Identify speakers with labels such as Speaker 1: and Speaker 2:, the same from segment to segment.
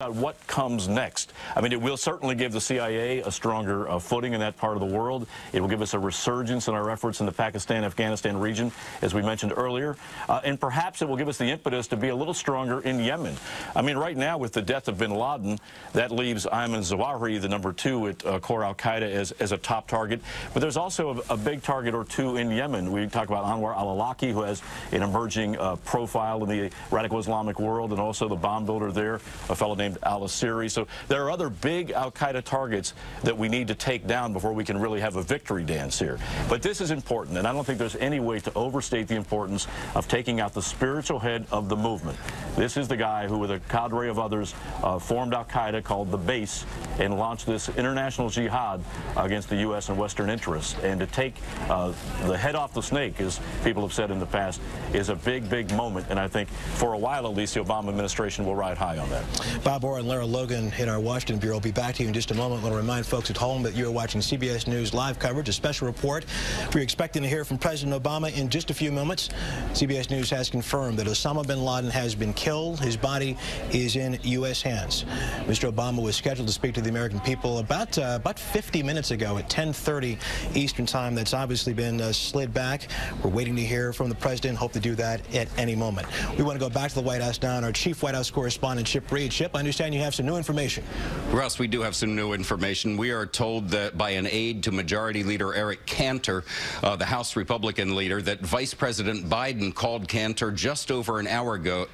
Speaker 1: What comes next? I mean, it will certainly give the CIA a stronger footing in that part of the world. It will give us a resurgence in our efforts in the Pakistan-Afghanistan region, as we mentioned earlier. And perhaps it will give us the impetus to be a little stronger in Yemen. I mean, right now, with the death of Bin Laden, that leaves Ayman Zawahiri, the #2 at core al-Qaeda, as a top target. But there's also a big target or two in Yemen. We talk about Anwar al-Awlaki, who has an emerging profile in the radical Islamic world, and also the bomb builder there, a fellow named al-Asiri. So there are other big al-Qaeda targets that we need to take down before we can really have a victory dance here. But this is important, and I don't think there's any way to overstate the importance of taking out the spiritual head of the movement. This is the guy who, with a cadre of others, formed al-Qaeda, called the Base, and launched this international jihad against the U.S. and Western interests. And to take the head off the snake, as people have said in the past, is a big, big moment. And I think for a while, at least, the Obama administration will ride high on that.
Speaker 2: Bob Orr and Lara Logan in our Washington Bureau will be back to you in just a moment. I want to remind folks at home that you're watching CBS News live coverage, a special report. We're expecting to hear from President Obama in just a few moments. CBS News has confirmed that Osama Bin Laden has been killed. His body is in U.S. hands. Mr. Obama was scheduled to speak to the American people about 50 minutes ago at 10:30 Eastern Time. That's obviously been slid back. We're waiting to hear from the president. Hope to do that at any moment. We want to go back to the White House now, and our chief White House correspondent, Chip Reed. Chip, I understand you have some new information.
Speaker 3: Russ, we do have some new information. We are told that by an aide to Majority Leader Eric Cantor, the House Republican leader, that Vice President Biden called Cantor just over an hour ago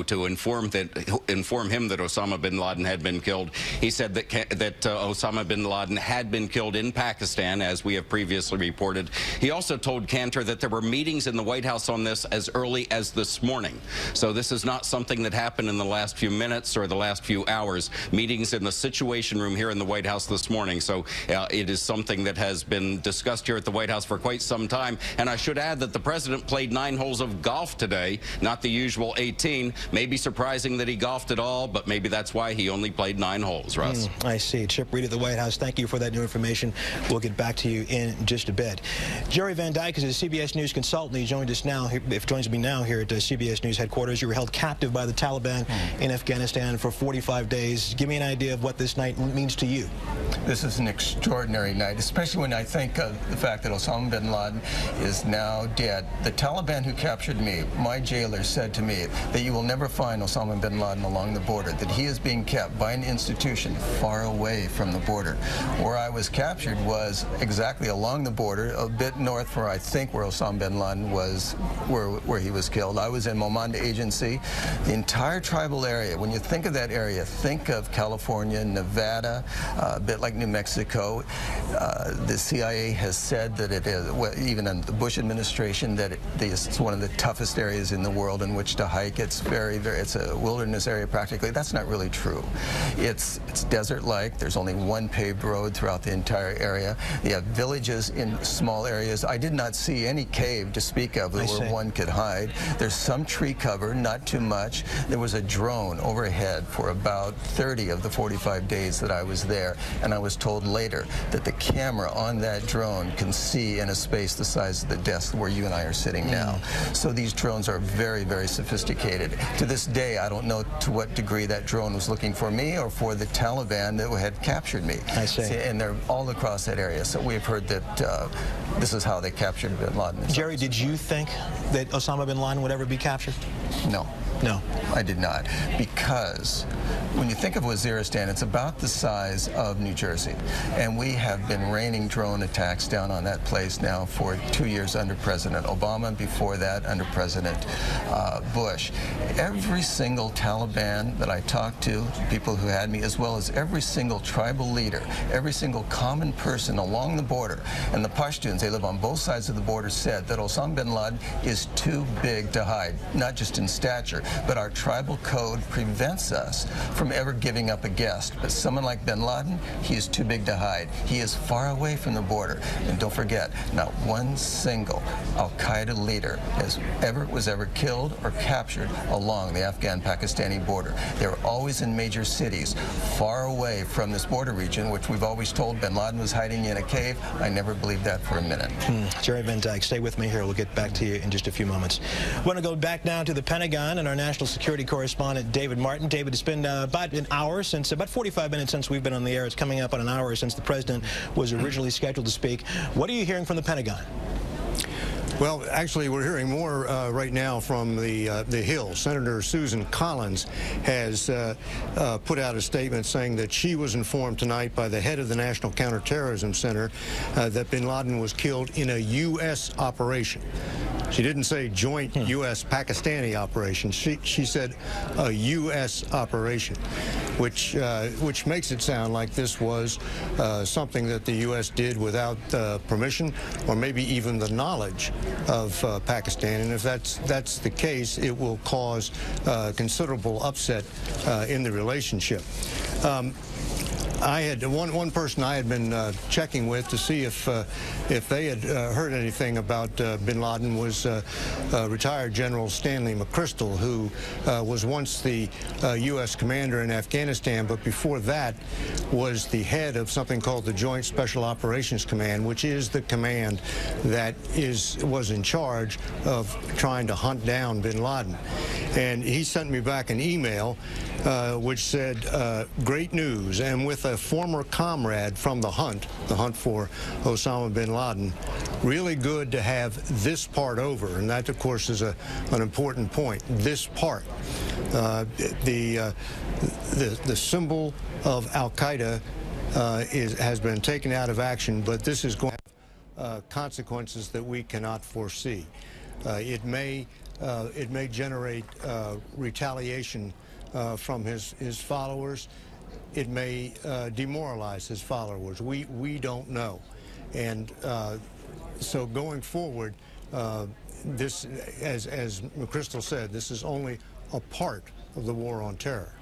Speaker 3: to inform him that Osama bin Laden had been killed. He said that Osama bin Laden had been killed in Pakistan, as we have previously reported. He also told Cantor that there were meetings in the White House on this as early as this morning. So this is not something that happened in the last few minutes or the last few hours. Meetings in the Situation Room here in the White House this morning. So it is something that has been discussed here at the White House for quite some time. And I should add that the president played 9 holes of golf today, not the usual 18. Maybe surprising that he golfed at all, but maybe that's why he only played 9 holes, Russ.
Speaker 2: I see. Chip Reed at the White House, thank you for that new information. We'll get back to you in just a bit. Jerry Van Dyke is a CBS News consultant. He joins me now here at CBS News headquarters. You were held captive by the Taliban in Afghanistan for 45 days. Give me an idea of what this night means to you.
Speaker 4: This is an extraordinary night, especially when I think of the fact that Osama bin Laden is now dead. The Taliban who captured me, my jailer, said to me that you will never find Osama bin Laden along the border, that he is being kept by an institution far away from the border. Where I was captured was exactly along the border, a bit north where I think where Osama bin Laden was, where he was killed. I was in Momanda Agency. The entire tribal area, when you think of that area, think of California, Nevada, a bit like New Mexico. The CIA has said that it is, even in the Bush administration, that it's one of the toughest areas in the world in which to hike. It's it's a wilderness area practically. That's not really true. It's desert-like. There's only one paved road throughout the entire area. You have villages in small areas. I did not see any cave to speak of where one could hide. There's some tree cover, not too much. There was a drone overhead for about 30 of the 45 days that I was there, and I was told later that the camera on that drone can see in a space the size of the desk where you and I are sitting now. So these drones are very, very sophisticated. To this day, I don't know to what degree that drone was looking for me or for the Taliban that had captured me.
Speaker 2: I see.
Speaker 4: And they're all across that area. So we've heard that this is how they captured bin Laden.
Speaker 2: Jerry, did you think that Osama bin Laden would ever be captured?
Speaker 4: No.
Speaker 2: No.
Speaker 4: I did not. Because when you think of Waziristan, it's about the size of New Jersey. And we have been raining drone attacks down on that place now for 2 years under President Obama, before that under President Bush. Every single Taliban that I talked to, people who had me, as well as every single tribal leader, every single common person along the border, and the Pashtuns, they live on both sides of the border, said that Osama bin Laden is too big to hide, not just in stature, but our tribal code prevents us from ever giving up a guest. But someone like bin Laden, he is too big to hide. He is far away from the border. And don't forget, not one single al-Qaeda leader was ever killed or captured along the Afghan-Pakistani border. They were always in major cities, far away from this border region, which we've always told bin Laden was hiding in a cave. I never believed that for a minute.
Speaker 2: Jerry Van Dyke, stay with me here. We'll get back to you in just a just a few moments. I want to go back now to the Pentagon and our national security correspondent, David Martin. David, it's been about an hour since, about 45 minutes since we've been on the air. It's coming up on an hour since the president was originally scheduled to speak. What are you hearing from the Pentagon?
Speaker 5: Well, actually, we're hearing more right now from the Hill. Senator Susan Collins has put out a statement saying that she was informed tonight by the head of the National Counterterrorism Center that bin Laden was killed in a U.S. operation. She didn't say joint U.S.-Pakistani operation. She said a U.S. operation, which makes it sound like this was something that the U.S. did without permission or maybe even the knowledge of Pakistan. And if that's the case, it will cause considerable upset in the relationship. I had one person I had been checking with to see if they had heard anything about bin Laden was retired General Stanley McChrystal, who was once the U.S. commander in Afghanistan, but before that was the head of something called the Joint Special Operations Command, which is the command that was in charge of trying to hunt down bin Laden. And he sent me back an email which said, great news, and with a former comrade from the hunt for Osama bin Laden, really good to have this part over. And that, of course, is an important point, this part. The symbol of Al-Qaeda has been taken out of action, but this is going to have consequences that we cannot foresee. It may generate retaliation from his followers. It may demoralize his followers. We don't know. And so going forward, this, as McChrystal said, this is only a part of the war on terror.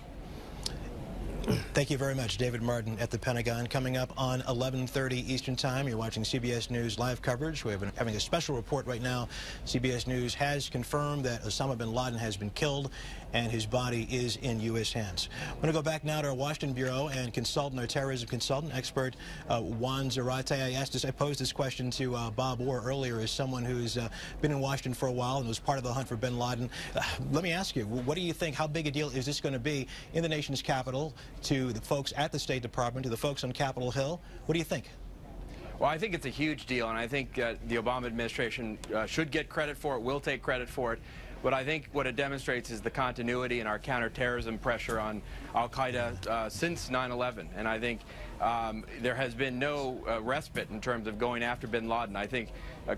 Speaker 2: Thank you very much, David Martin at the Pentagon. Coming up on 11:30 Eastern Time, you're watching CBS News live coverage. We're having a special report right now. CBS News has confirmed that Osama bin Laden has been killed and his body is in U.S. hands. I'm going to go back now to our Washington Bureau and consultant, our terrorism consultant, expert Juan Zarate. I posed this question to Bob Orr earlier as someone who's been in Washington for a while and was part of the hunt for bin Laden. Let me ask you, what do you think, how big a deal is this going to be in the nation's capital, to the folks at the State Department, to the folks on Capitol Hill? What do you think?
Speaker 6: Well, I think it's a huge deal, and I think the Obama administration should get credit for it, will take credit for it. But I think what it demonstrates is the continuity in our counterterrorism pressure on Al-Qaeda since 9/11. And I think there has been no respite in terms of going after bin Laden. I think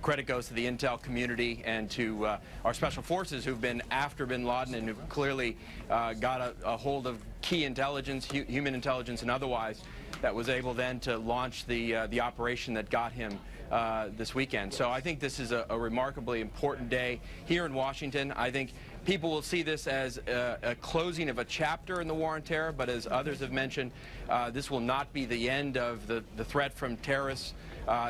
Speaker 6: credit goes to the intel community and to our special forces who've been after bin Laden and who've clearly got a hold of key intelligence, human intelligence and otherwise, that was able then to launch the operation that got him this weekend. So I think this is a remarkably important day here in Washington. I think people will see this as a closing of a chapter in the war on terror, but as others have mentioned, this will not be the end of the threat from terrorists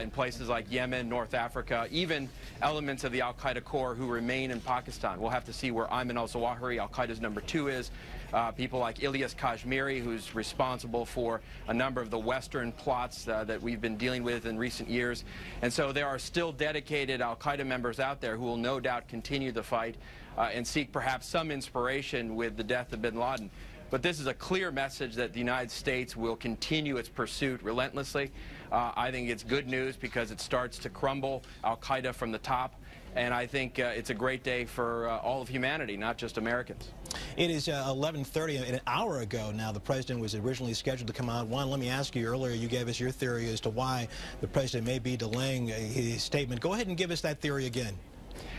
Speaker 6: in places like Yemen, North Africa, even elements of the Al-Qaeda core who remain in Pakistan. We'll have to see where Ayman al-Zawahiri, Al-Qaeda's #2, is. People like Ilyas Kashmiri, who's responsible for a number of the Western plots that we've been dealing with in recent years. And so there are still dedicated Al-Qaeda members out there who will no doubt continue the fight and seek perhaps some inspiration with the death of bin Laden. But this is a clear message that the United States will continue its pursuit relentlessly. I think it's good news because it starts to crumble Al-Qaeda from the top. And I think it's a great day for all of humanity, not just Americans.
Speaker 2: It is 11:30. An hour ago now, the president was originally scheduled to come out. Juan, let me ask you, earlier you gave us your theory as to why the president may be delaying his statement. Go ahead and give us that theory again.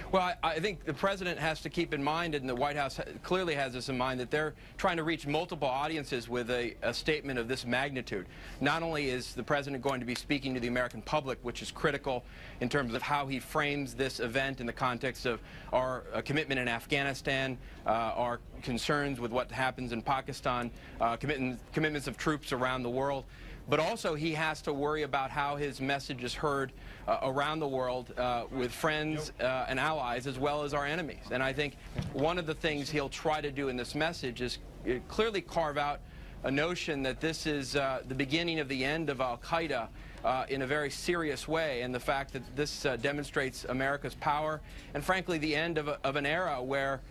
Speaker 6: Well, I think the president has to keep in mind, and the White House clearly has this in mind, that they're trying to reach multiple audiences with a statement of this magnitude. Not only is the president going to be speaking to the American public, which is critical in terms of how he frames this event in the context of our commitment in Afghanistan, our concerns with what happens in Pakistan, commitments of troops around the world, but also he has to worry about how his message is heard around the world with friends and allies as well as our enemies. And I think one of the things he'll try to do in this message is clearly carve out a notion that this is the beginning of the end of al-Qaeda in a very serious way, and the fact that this demonstrates America's power and, frankly, the end of an era where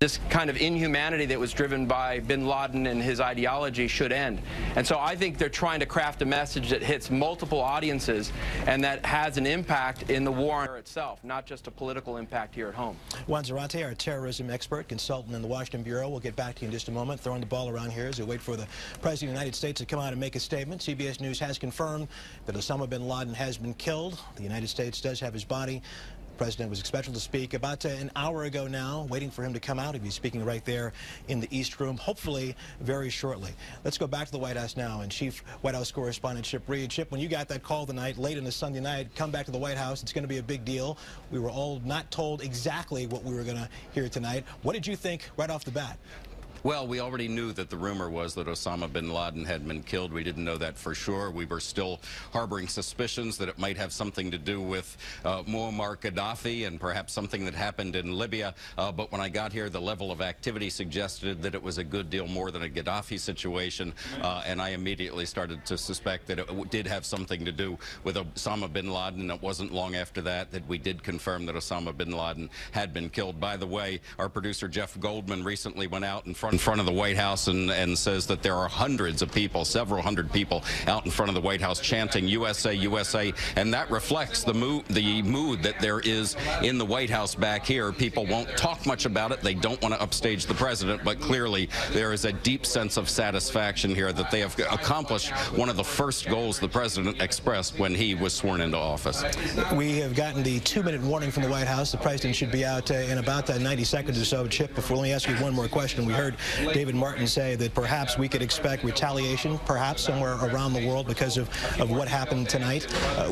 Speaker 6: this kind of inhumanity that was driven by bin Laden and his ideology should end. And so I think they're trying to craft a message that hits multiple audiences and that has an impact in the war itself, not just a political impact here at home.
Speaker 2: Juan Zarate, our terrorism expert, consultant in the Washington Bureau. We'll get back to you in just a moment. Throwing the ball around here as we wait for the President of the United States to come out and make a statement. CBS News has confirmed that Osama Bin Laden has been killed. The United States does have his body. The President was expected to speak about an hour ago now, waiting for him to come out. He'll be speaking right there in the East Room, hopefully very shortly. Let's go back to the White House now, and Chief White House Correspondent Chip Reid. Chip, when you got that call tonight, late in the Sunday night, come back to the White House, it's going to be a big deal. We were all not told exactly what we were going to hear tonight. What did you think right off the bat?
Speaker 3: Well, we already knew that the rumor was that Osama bin Laden had been killed. We didn't know that for sure. We were still harboring suspicions that it might have something to do with Muammar Gaddafi and perhaps something that happened in Libya. But when I got here, the level of activity suggested that it was a good deal more than a Gaddafi situation. And I immediately started to suspect that it did have something to do with Osama bin Laden. And it wasn't long after that we did confirm that Osama bin Laden had been killed. By the way, our producer Jeff Goldman recently went out in front of the White House and says that there are hundreds of people, several hundred people out in front of the White House chanting USA, USA, and that reflects the mood that there is in the White House back here. People won't talk much about it. They don't want to upstage the president, but clearly there is a deep sense of satisfaction here that they have accomplished one of the first goals the president expressed when he was sworn into office.
Speaker 2: We have gotten the 2-minute warning from the White House. The president should be out in about 90 seconds or so. Chip, before let me ask you one more question. We heard David Martin say that perhaps we could expect retaliation, perhaps somewhere around the world because of what happened tonight.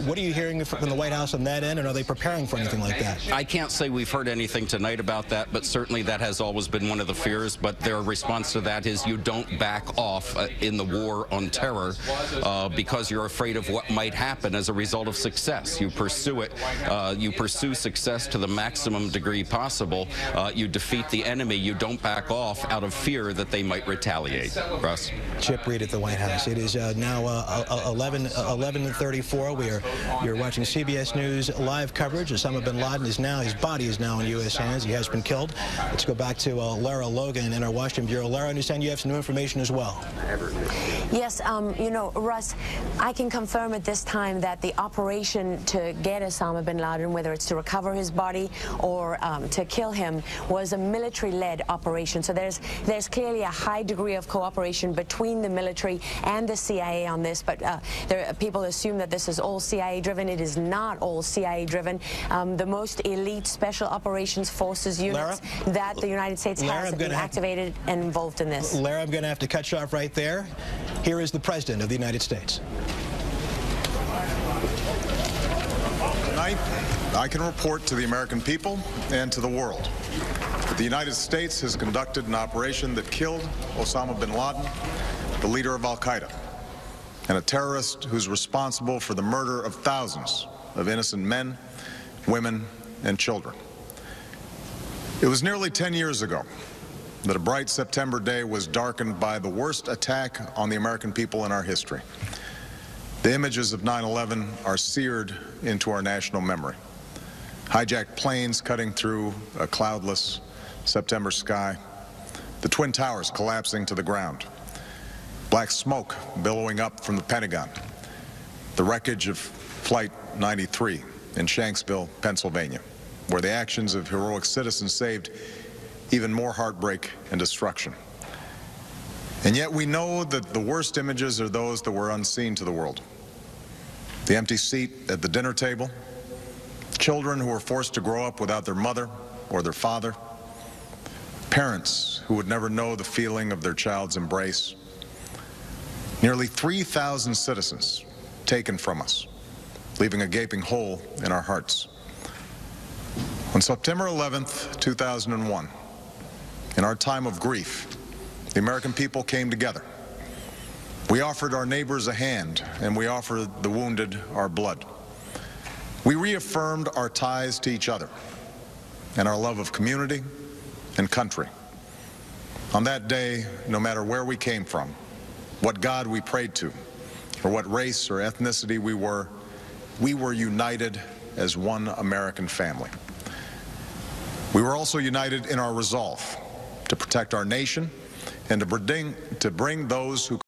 Speaker 2: What are you hearing from the White House on that end, and are they preparing for anything like that?
Speaker 3: I can't say we've heard anything tonight about that, but certainly that has always been one of the fears. But their response to that is you don't back off in the war on terror because you're afraid of what might happen as a result of success. You pursue it. You pursue success to the maximum degree possible. You defeat the enemy. You don't back off out of fear that they might retaliate. Russ?
Speaker 2: Chip Reid at the White House. It is now 11:34. You're watching CBS News live coverage. Osama bin Laden is now, his body is now in U.S. hands. He has been killed. Let's go back to Lara Logan in our Washington Bureau. Lara, I understand you have some new information as well.
Speaker 7: Yes, you know, Russ, I can confirm at this time that the operation to get Osama bin Laden, whether it's to recover his body or to kill him, was a military-led operation. So there's clearly a high degree of cooperation between the military and the CIA on this, but people assume that this is all CIA-driven. It is not all CIA-driven. The most elite special operations forces units that the United States has been activated and involved in this.
Speaker 2: Lara, I'm going to have to cut you off right there. Here is the President of the United States.
Speaker 8: Tonight, I can report to the American people and to the world that the United States has conducted an operation that killed Osama bin Laden, the leader of al-Qaeda, and a terrorist who's responsible for the murder of thousands of innocent men, women, and children. It was nearly 10 years ago that a bright September day was darkened by the worst attack on the American people in our history. The images of 9/11 are seared into our national memory. Hijacked planes cutting through a cloudless September sky, the Twin Towers collapsing to the ground, black smoke billowing up from the Pentagon, the wreckage of Flight 93 in Shanksville, Pennsylvania, where the actions of heroic citizens saved even more heartbreak and destruction. And yet we know that the worst images are those that were unseen to the world. The empty seat at the dinner table, children who were forced to grow up without their mother or their father, parents who would never know the feeling of their child's embrace, nearly 3,000 citizens taken from us, leaving a gaping hole in our hearts. On September 11th, 2001, in our time of grief, the American people came together. We offered our neighbors a hand, and we offered the wounded our blood. We reaffirmed our ties to each other and our love of community and country. On that day, no matter where we came from, what God we prayed to, or what race or ethnicity we were united as one American family. We were also united in our resolve to protect our nation and to bring those who